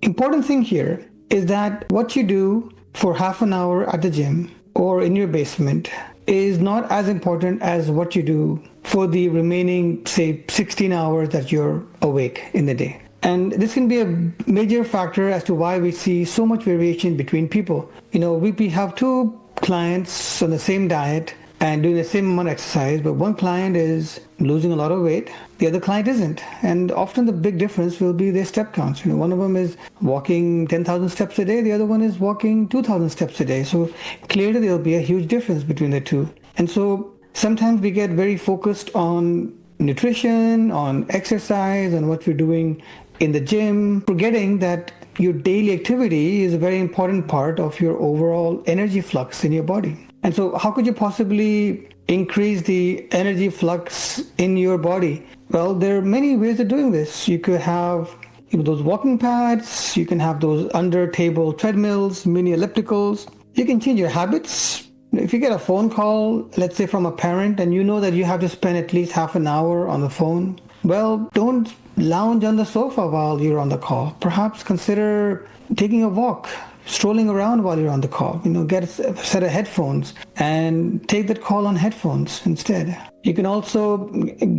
important thing here is that what you do for half an hour at the gym or in your basement is not as important as what you do for the remaining, say, 16 hours that you're awake in the day. And this can be a major factor as to why we see so much variation between people. We have two clients on the same diet and doing the same amount of exercise, but one client is losing a lot of weight, the other client isn't. And often the big difference will be their step counts. One of them is walking 10,000 steps a day, the other one is walking 2,000 steps a day. So clearly there'll be a huge difference between the two. And so sometimes we get very focused on nutrition, on exercise, and what we're doing in the gym, forgetting that your daily activity is a very important part of your overall energy flux in your body. And so how could you possibly increase the energy flux in your body? Well, there are many ways of doing this. You could have those walking pads, you can have those under table treadmills, mini ellipticals. You can change your habits. If you get a phone call, let's say from a parent, and you know that you have to spend at least half an hour on the phone, well, don't lounge on the sofa while you're on the call. Perhaps consider taking a walk, strolling around while you're on the call. Get a set of headphones and take that call on headphones instead. You can also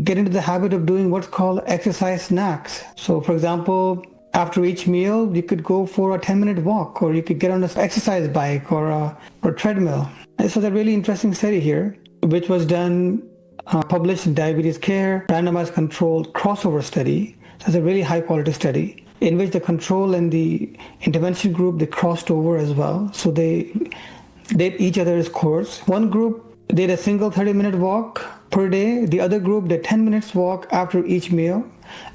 get into the habit of doing what's called exercise snacks. So for example, after each meal, you could go for a 10-minute walk, or you could get on an exercise bike or a treadmill. This was a really interesting study here, which was published in Diabetes Care, randomized controlled crossover study. So it's a really high quality study in which the control and the intervention group, they crossed over as well. So they did each other's course. One group did a single 30-minute walk per day. The other group did 10 minutes walk after each meal.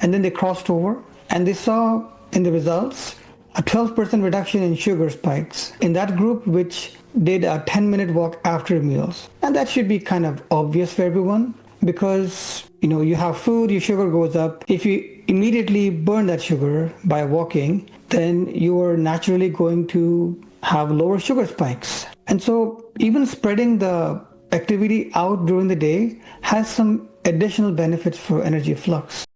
And then they crossed over. And they saw in the results a 12% reduction in sugar spikes in that group which did a 10-minute walk after meals. And that should be kind of obvious for everyone, because you have food, your sugar goes up. If you immediately burn that sugar by walking, then you are naturally going to have lower sugar spikes. And so even spreading the activity out during the day has some additional benefits for energy flux.